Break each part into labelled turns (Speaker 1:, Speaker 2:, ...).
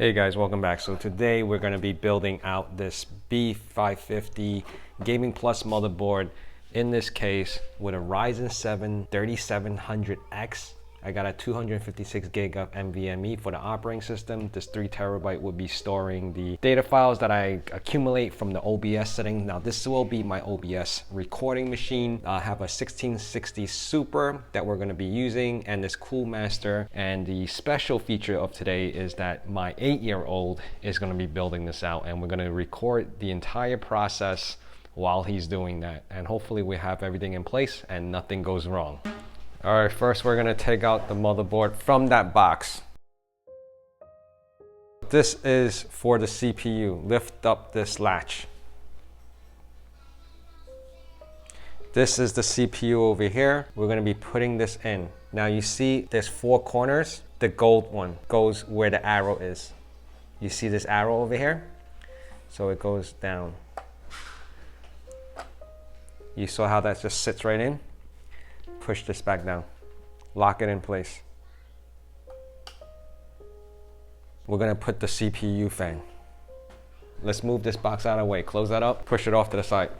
Speaker 1: Hey guys, welcome back. So today we're going to be building out this B550 Gaming Plus motherboard. In this case, with a Ryzen 7 3700X. I got a 256 gig of NVMe for the operating system. This 3 terabyte will be storing the data files that I accumulate from the OBS setting. Now this will be my OBS recording machine. I have a 1660 Super that we're going to be using, and this Cool Master. And the special feature of today is that my 8-year-old is going to be building this out, and we're going to record the entire process while he's doing that. And hopefully we have everything in place and nothing goes wrong. All right, first we're gonna take out the motherboard from that box. This is for the CPU. Lift up this latch. This is the CPU over here. We're gonna be putting this in. Now you see there's 4 corners. The gold one goes where the arrow is. You see this arrow over here? So it goes down. You saw how that just sits right in? Push this back down, lock it in place. We're gonna put the CPU fan. Let's move this box out of the way. Close that up, push it off to the side.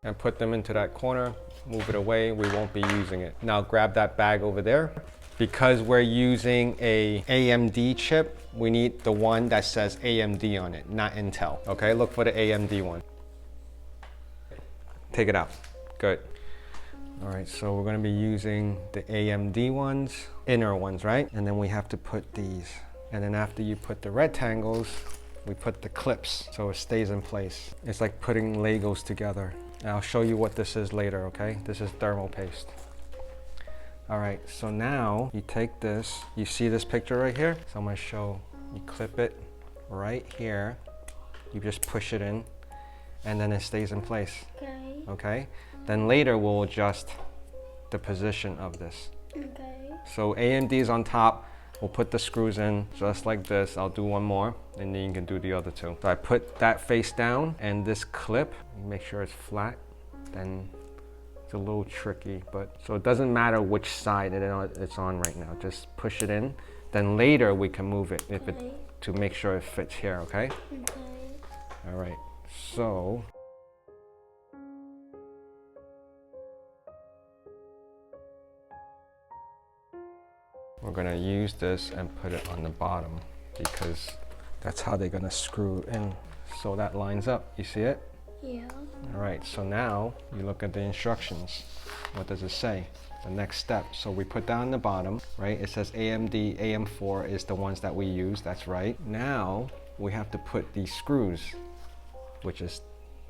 Speaker 1: And put them into that corner, move it away, we won't be using it. Now grab that bag over there. Because we're using a AMD chip, we need the one that says AMD on it, not Intel. Okay, look for the AMD one. Take it out, good. All right, so we're gonna be using the AMD ones, inner ones, right? And then we have to put these. And then after you put the rectangles, we put the clips so it stays in place. It's like putting Legos together. And I'll show you what this is later, okay? This is thermal paste. All right, so now you take this, you see this picture right here? So I'm gonna show, you clip it right here, you just push it in, and then it stays in place. Okay. Okay? Then later we'll adjust the position of this. Okay. So AMD is on top, we'll put the screws in just like this. I'll do one more, and then you can do the other two. So I put that face down, and this clip, make sure it's flat, then it's a little tricky, but so it doesn't matter which side it's on right now. Just push it in. Then later we can move it if it to make sure it fits here, okay? Okay. All right, so we're gonna use this and put it on the bottom because that's how they're gonna screw in. So that lines up, you see it? Yeah. All right, so now you look at the instructions. What does it say? The next step. So we put down the bottom, right? It says AMD, AM4 is the ones that we use, that's right. Now we have to put these screws, which is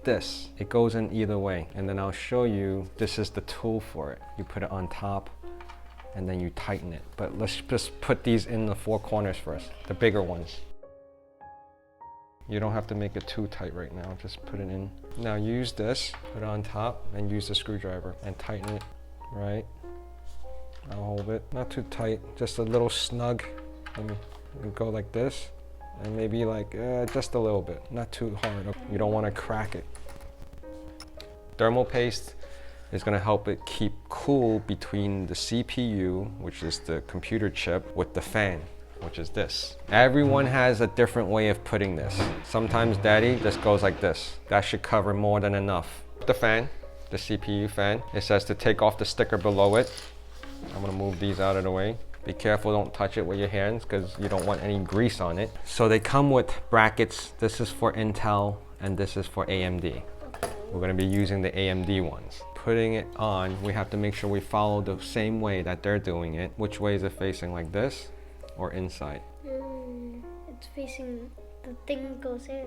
Speaker 1: this. It goes in either way. And then I'll show you, this is the tool for it. You put it on top and then you tighten it. But let's just put these in the 4 corners first, the bigger ones. You don't have to make it too tight right now, just put it in. Now use this, put it on top, and use the screwdriver and tighten it, right? I'll hold it, not too tight, just a little snug. And go like this, and maybe like just a little bit, not too hard. You don't want to crack it. Thermal paste is going to help it keep cool between the CPU, which is the computer chip, with the fan, which is this. Everyone has a different way of putting this. Sometimes daddy just goes like this. That should cover more than enough. The fan, the CPU fan, it says to take off the sticker below it. I'm gonna move these out of the way. Be careful, don't touch it with your hands because you don't want any grease on it. So they come with brackets. This is for Intel and this is for AMD. We're gonna be using the AMD ones. Putting it on, we have to make sure we follow the same way that they're doing it. Which way is it facing, like this? Or inside?
Speaker 2: It's facing, the thing goes in.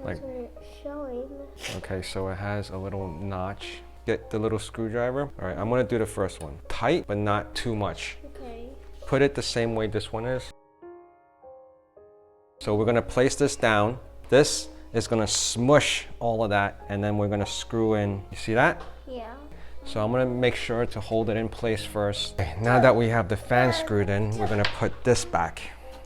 Speaker 2: That's what it's showing.
Speaker 1: Okay, so it has a little notch. Get the little screwdriver. All right, I'm gonna do the first one. Tight, but not too much. Okay. Put it the same way this one is. So we're gonna place this down. This is gonna smush all of that, and then we're gonna screw in. You see that? Yeah. So I'm gonna make sure to hold it in place first. Okay, now that we have the fan screwed in, we're gonna put this back.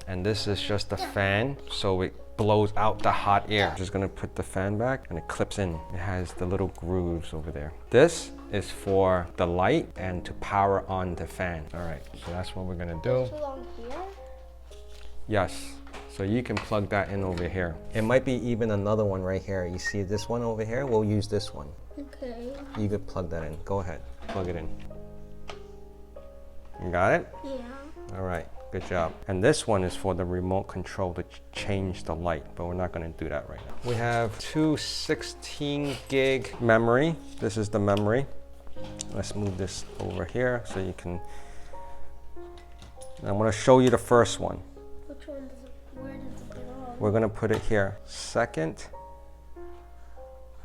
Speaker 1: And this is just the fan, so it blows out the hot air. Just gonna put the fan back and it clips in. It has the little grooves over there. This is for the light and to power on the fan. All right, so that's what we're gonna do.
Speaker 2: This along here?
Speaker 1: Yes. So you can plug that in over here. It might be even another one right here. You see this one over here? We'll use this one.
Speaker 2: Okay.
Speaker 1: You could plug that in. Go ahead, plug it in. You got it?
Speaker 2: Yeah.
Speaker 1: All right, good job. And this one is for the remote control to change the light, but we're not gonna do that right now. We have two 16 gig memory. This is the memory. Let's move this over here so you can, I'm gonna show you the first one.
Speaker 2: Which one does it, where does it belong?
Speaker 1: We're gonna put it here. Second.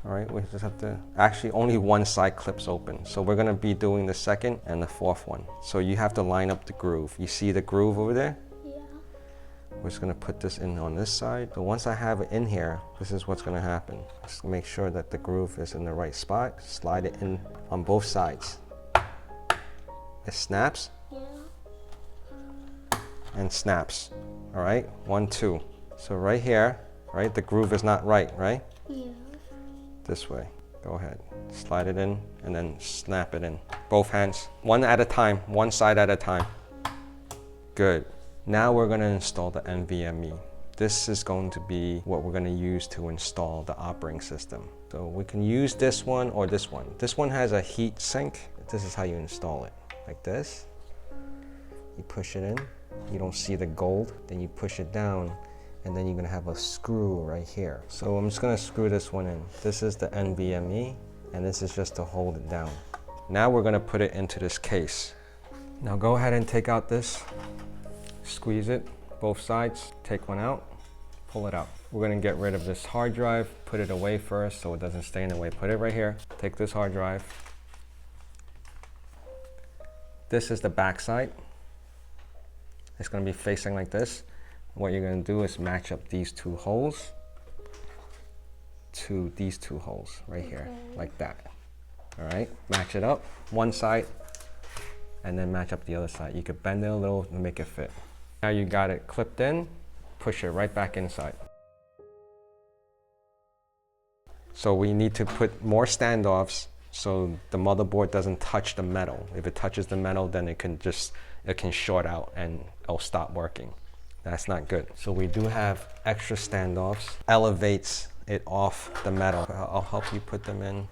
Speaker 1: All right, we just have to, actually only one side clips open. So we're gonna be doing the second and the fourth one. So you have to line up the groove. You see the groove over there?
Speaker 2: Yeah.
Speaker 1: We're just gonna put this in on this side. So once I have it in here, this is what's gonna happen. Just make sure that the groove is in the right spot. Slide it in on both sides. It snaps.
Speaker 2: Yeah.
Speaker 1: And snaps. All right, 1, 2. So right here, right, the groove is not right, right?
Speaker 2: Yeah.
Speaker 1: This way. Go ahead. Slide it in and then snap it in. Both hands. One at a time. One side at a time. Good. Now we're going to install the NVMe. This is going to be what we're going to use to install the operating system. So we can use this one or this one. This one has a heat sink. This is how you install it. Like this. You push it in. You don't see the gold. Then you push it down. And then you're gonna have a screw right here. So I'm just gonna screw this one in. This is the NVMe, and this is just to hold it down. Now we're gonna put it into this case. Now go ahead and take out this, squeeze it, both sides, take one out, pull it out. We're gonna get rid of this hard drive, put it away first so it doesn't stay in the way. Put it right here, take this hard drive. This is the back side. It's gonna be facing like this. What you're going to do is match up these two holes to these two holes right here, like that. All right, match it up, one side, and then match up the other side. You could bend it a little to make it fit. Now you got it clipped in, push it right back inside. So we need to put more standoffs so the motherboard doesn't touch the metal. If it touches the metal, then it can short out and it'll stop working. That's not good. So we do have extra standoffs. Elevates it off the metal. I'll help you put them in.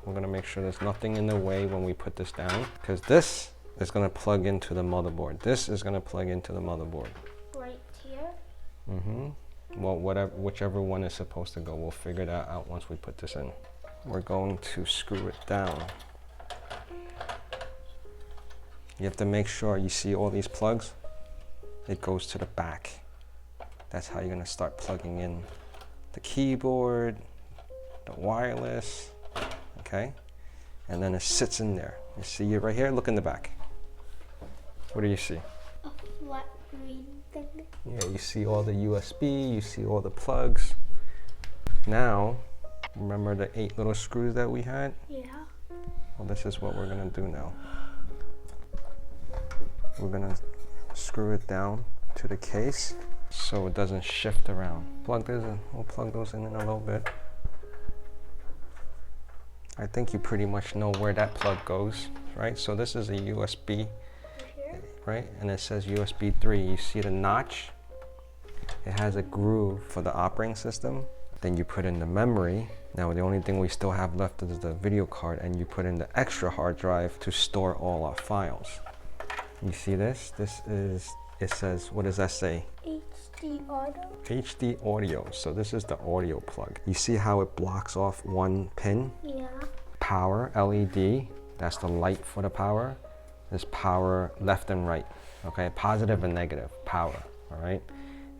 Speaker 1: We're gonna make sure there's nothing in the way when we put this down, because this is gonna plug into the motherboard. This is gonna plug into the motherboard.
Speaker 2: Right here?
Speaker 1: Mm-hmm. Well, whichever one is supposed to go, we'll figure that out once we put this in. We're going to screw it down. You have to make sure you see all these plugs. It goes to the back. That's how you're gonna start plugging in the keyboard, the wireless, okay? And then it sits in there. You see it right here? Look in the back. What do you see?
Speaker 2: A flat green thing.
Speaker 1: Yeah, you see all the USB, you see all the plugs. Now, remember the 8 little screws that we had?
Speaker 2: Yeah.
Speaker 1: Well, this is what we're gonna do now. We're gonna screw it down to the case so it doesn't shift around. Plug this in. We'll plug those in a little bit. I think you pretty much know where that plug goes, right? So this is a USB, right? And it says USB 3. You see the notch? It has a groove for the operating system. Then you put in the memory. Now the only thing we still have left is the video card, and you put in the extra hard drive to store all our files. You see this? This is, it says, what does that say?
Speaker 2: HD audio.
Speaker 1: HD audio. So this is the audio plug. You see how it blocks off one pin?
Speaker 2: Yeah.
Speaker 1: Power, LED, that's the light for the power. There's power left and right, okay? Positive and negative, power, all right?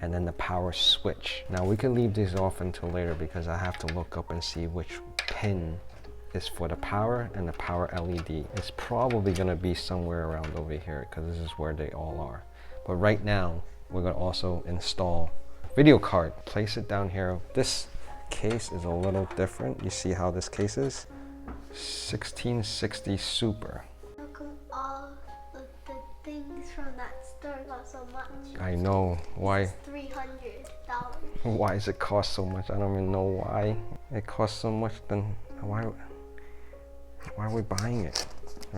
Speaker 1: And then the power switch. Now we can leave these off until later because I have to look up and see which pin is for the power and the power LED. It's probably gonna be somewhere around over here because this is where they all are. But right now, we're gonna also install video card. Place it down here. This case is a little different. You see how this case is? 1660 Super.
Speaker 2: How come all of the things from that store got so much.
Speaker 1: I know. Why?
Speaker 2: It's $300.
Speaker 1: Why does it cost so much? I don't even know why it costs so much. Then why are we buying it,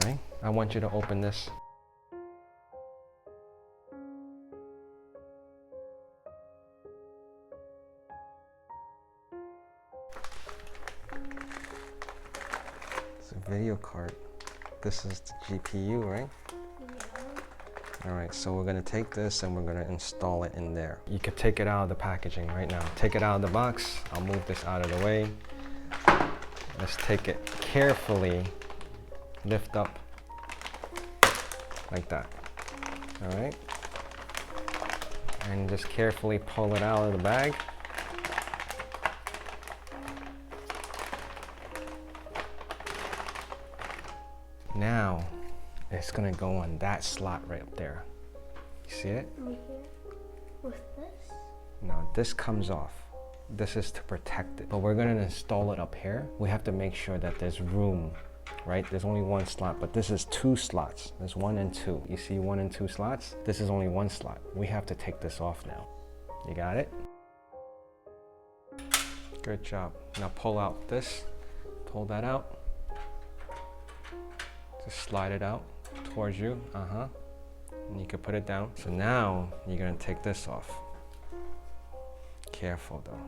Speaker 1: right? I want you to open this. It's a video card. This is the GPU, right? All right, so we're gonna take this and we're gonna install it in there. You could take it out of the packaging right now. Take it out of the box. I'll move this out of the way. Let's take it carefully, lift up like that, all right? And just carefully pull it out of the bag. Now, it's gonna go on that slot right up there. You see it?
Speaker 2: Right here. With this?
Speaker 1: No, this comes off. This is to protect it. But we're gonna install it up here. We have to make sure that there's room, right? There's only one slot, but this is 2 slots. There's 1 and 2. You see 1 and 2 slots? This is only 1 slot. We have to take this off now. You got it? Good job. Now pull out this. Pull that out. Just slide it out towards you, and you can put it down. So now you're gonna take this off. Careful though.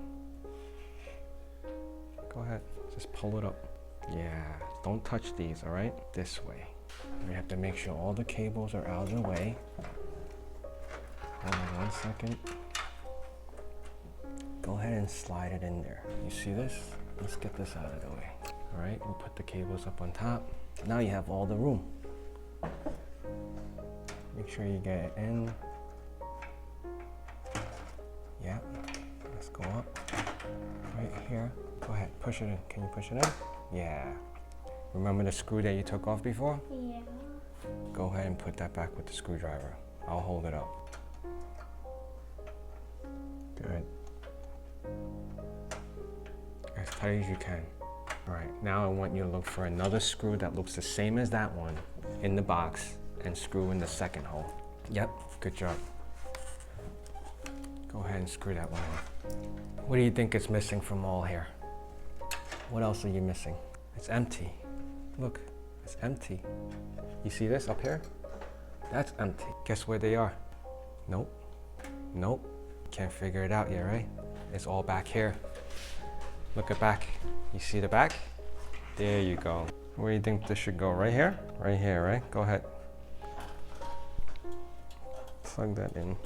Speaker 1: Go ahead, just pull it up. Yeah, don't touch these, all right? This way. We have to make sure all the cables are out of the way. Hold on 1 second. Go ahead and slide it in there. You see this? Let's get this out of the way. All right, we'll put the cables up on top. Now you have all the room. Make sure you get it in. Yeah, let's go up. Right here. Go ahead, push it in. Can you push it in? Yeah. Remember the screw that you took off before?
Speaker 2: Yeah.
Speaker 1: Go ahead and put that back with the screwdriver. I'll hold it up. Good. As tight as you can. All right, now I want you to look for another screw that looks the same as that one in the box and screw in the second hole. Yep, good job. Go ahead and screw that one in. What do you think is missing from all here? What else are you missing? It's empty. Look, it's empty. You see this up here? That's empty. Guess where they are? Nope. Nope. Can't figure it out yet, right? It's all back here. Look at back. You see the back? There you go. Where do you think this should go? Right here? Right here, right? Go ahead. Plug that in.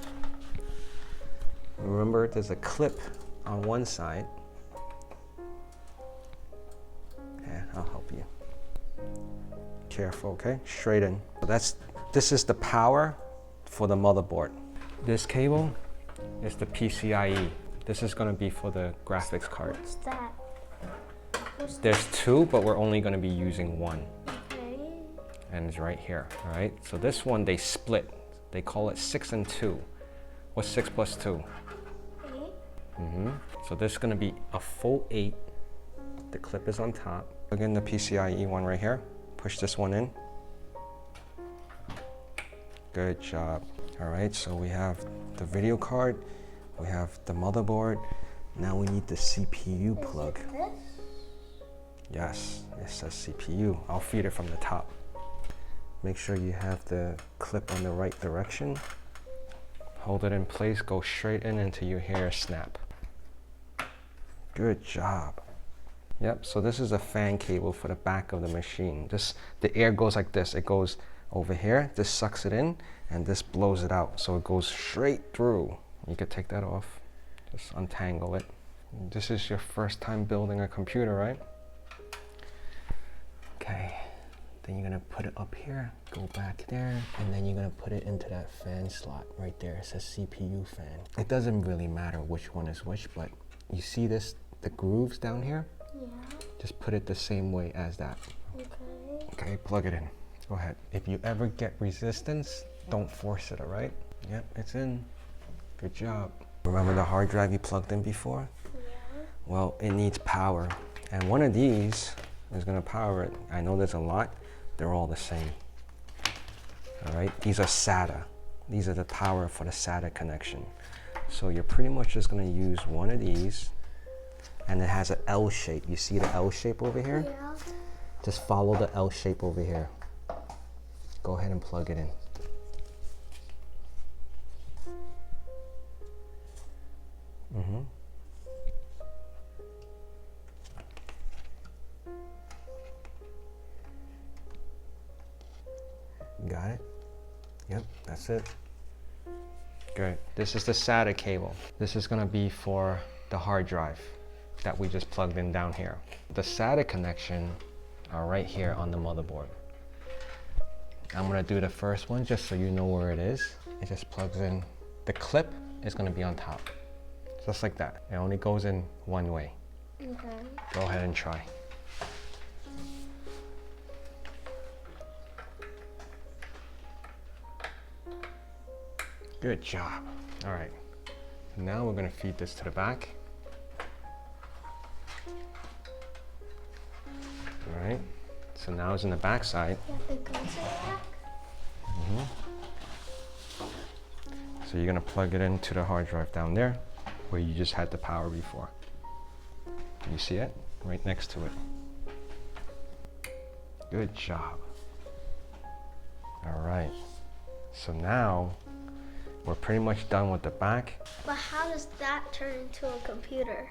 Speaker 1: Remember, there's a clip on one side. Yeah, I'll help you. Careful, okay? Straight in. So this is the power for the motherboard. This cable is the PCIe. This is gonna be for the graphics card.
Speaker 2: What's that?
Speaker 1: There's 2, but we're only gonna be using 1.
Speaker 2: Okay.
Speaker 1: And it's right here, all right? So this one, they split. They call it 6 and 2. What's 6 plus 2?
Speaker 2: 8.
Speaker 1: So this is gonna be a full 8. The clip is on top. Plug in the PCIe one right here. Push this one in. Good job. All right, so we have the video card. We have the motherboard. Now we need the CPU plug.
Speaker 2: Is it this?
Speaker 1: Yes, it says CPU. I'll feed it from the top. Make sure you have the clip on the right direction. Hold it in place, go straight in until you hear a snap. Good job. Yep, so this is a fan cable for the back of the machine. The air goes like this. It goes over here, this sucks it in, and this blows it out. So it goes straight through. You could take that off, just untangle it. This is your first time building a computer, right? Okay, then you're gonna put it up here, go back there, and then you're gonna put it into that fan slot right there. It says CPU fan. It doesn't really matter which one is which, but you see this, the grooves down here?
Speaker 2: Yeah.
Speaker 1: Just put it the same way as that.
Speaker 2: Okay.
Speaker 1: Okay, plug it in. Go ahead. If you ever get resistance, don't force it, all right? Yep, it's in. Good job. Remember the hard drive you plugged in before?
Speaker 2: Yeah.
Speaker 1: Well, it needs power. And one of these is gonna power it. I know there's a lot. They're all the same. All right, these are SATA. These are the power for the SATA connection. So you're pretty much just gonna use one of these, and it has an L shape. You see the L shape over here?
Speaker 2: Yeah.
Speaker 1: Just follow the L shape over here. Go ahead and plug it in. Got it? Yep, that's it. Good. This is the SATA cable. This is gonna be for the hard drive that we just plugged in down here. The SATA connection are right here on the motherboard. I'm gonna do the first one just so you know where it is. It just plugs in. The clip is gonna be on top. Just like that. It only goes in one way.
Speaker 2: Okay.
Speaker 1: Go ahead and try. Good job. All right. Now we're gonna feed this to the back. All right. So now it's in the back side. So you're gonna plug it into the hard drive down there, where you just had the power before. You see it? Right next to it. Good job. All right. So now we're pretty much done with the back.
Speaker 2: But how does that turn into a computer?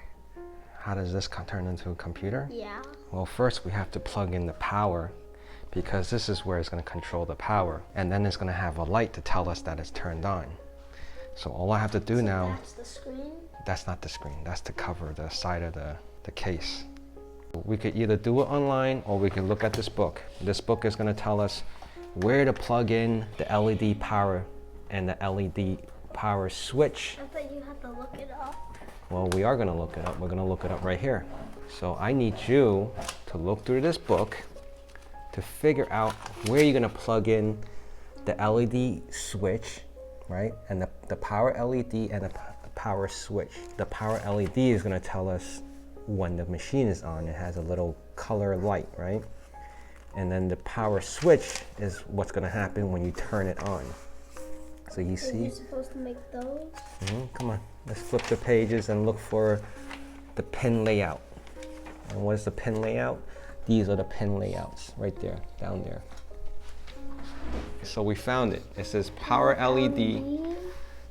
Speaker 1: How does this turn into a computer?
Speaker 2: Yeah.
Speaker 1: Well, first we have to plug in the power, because this is where it's going to control the power. And then it's going to have a light to tell us that it's turned on. So all I have to do now...
Speaker 2: That's the screen?
Speaker 1: That's not the screen. That's to cover the side of the case. We could either do it online, or we could look at this book. This book is going to tell us where to plug in the LED power and the LED power switch.
Speaker 2: I thought you had to look it up.
Speaker 1: Well, we are going to look it up. We're going to look it up right here. So I need you to look through this book to figure out where you're going to plug in the LED switch, right? And the power LED and the power switch. The power LED is going to tell us when the machine is on. It has a little color light, right? And then the power switch is what's going to happen when you turn it on. So you see?
Speaker 2: You're supposed to make those?
Speaker 1: Come on, let's flip the pages and look for the pin layout. And what is the pin layout? These are the pin layouts right there, down there. So we found it. It says power LED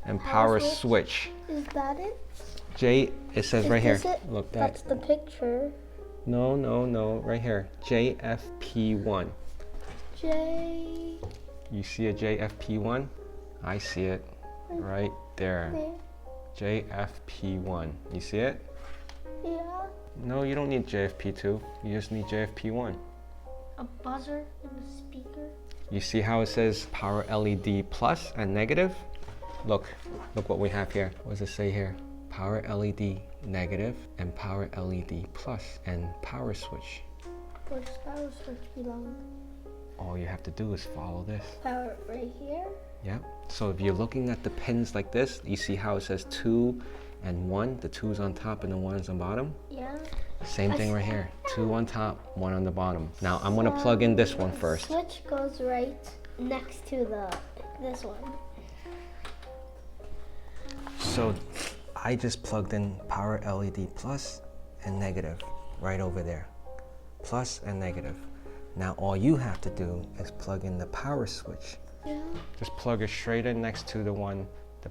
Speaker 1: and power switch.
Speaker 2: Is that it?
Speaker 1: It says right here.
Speaker 2: It?
Speaker 1: Look,
Speaker 2: that's the picture.
Speaker 1: No, right here. JFP1.
Speaker 2: J.
Speaker 1: You see a JFP1? I see it right there. JFP1. You see it?
Speaker 2: Yeah.
Speaker 1: No, you don't need JFP2. You just need JFP1.
Speaker 2: A buzzer and a speaker.
Speaker 1: You see how it says power LED plus and negative? Look what we have here. What does it say here? Power LED negative and power LED plus and power switch.
Speaker 2: Where does power switch belong?
Speaker 1: All you have to do is follow this.
Speaker 2: Power right here?
Speaker 1: Yeah. So if you're looking at the pins like this, you see how it says 2 and 1? The 2's on top and the 1's on bottom?
Speaker 2: Yeah.
Speaker 1: Same thing right here. 2 on top, 1 on the bottom. Now I'm gonna plug in this one first.
Speaker 2: Switch goes right next to this one.
Speaker 1: So I just plugged in power LED plus and negative right over there. Plus and negative. Now all you have to do is plug in the power switch.
Speaker 2: Yeah.
Speaker 1: Just plug it straight in next to the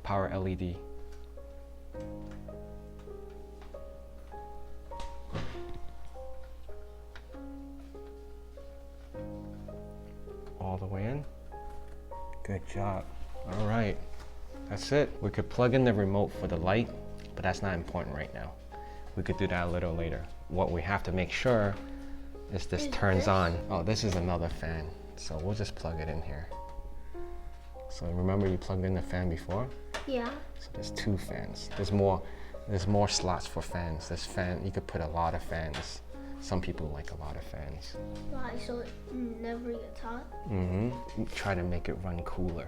Speaker 1: power LED. All the way in. Good job. All right, that's it. We could plug in the remote for the light, but that's not important right now. We could do that a little later. What we have to make sure is this turns on. Oh, this is another fan. So we'll just plug it in here. So remember you plugged in the fan before?
Speaker 2: Yeah.
Speaker 1: So there's 2 fans. There's more slots for fans. This fan, you could put a lot of fans. Some people like a lot of fans.
Speaker 2: Why? So it never gets hot?
Speaker 1: Try to make it run cooler.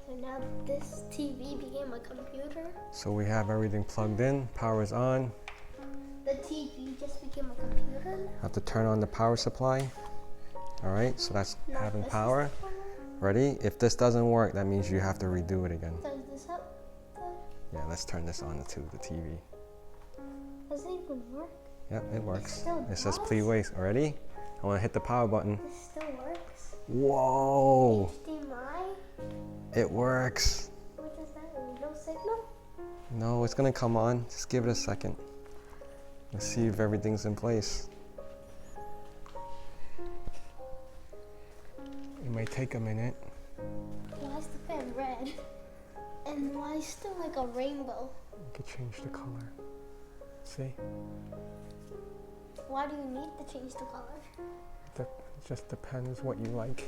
Speaker 2: And now this TV became a computer?
Speaker 1: So we have everything plugged in, power's on.
Speaker 2: The TV just became a computer?
Speaker 1: Have to turn on the power supply. All right, so that's having power. Ready? If this doesn't work, that means you have to redo it again.
Speaker 2: Does this help?
Speaker 1: Yeah, let's turn this on to the TV.
Speaker 2: Does it even work?
Speaker 1: Yep, it works. It says
Speaker 2: does?
Speaker 1: please wait. Ready? I want to hit the power button.
Speaker 2: It still works.
Speaker 1: Whoa!
Speaker 2: HDMI?
Speaker 1: It works.
Speaker 2: What does that mean? No signal?
Speaker 1: No, it's gonna come on. Just give it a second. Let's see if everything's in place. It might take a minute.
Speaker 2: Why is the fan red? And why is still like a rainbow?
Speaker 1: You could change the color. See?
Speaker 2: Why do you need to change the color?
Speaker 1: It just depends what you like.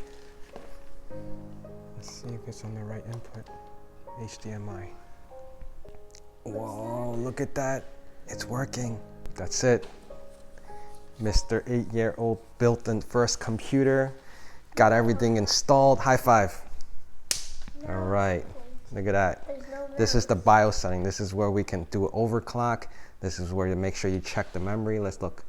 Speaker 1: Let's see if it's on the right input. HDMI. Whoa, look at that. It's working. That's it. Mr. 8-year-old built the first computer. Got everything installed. High five.
Speaker 2: No.
Speaker 1: All right. Look at that.
Speaker 2: No
Speaker 1: This is the BIOS setting. This is where we can do an overclock. This is where you make sure you check the memory. Let's look.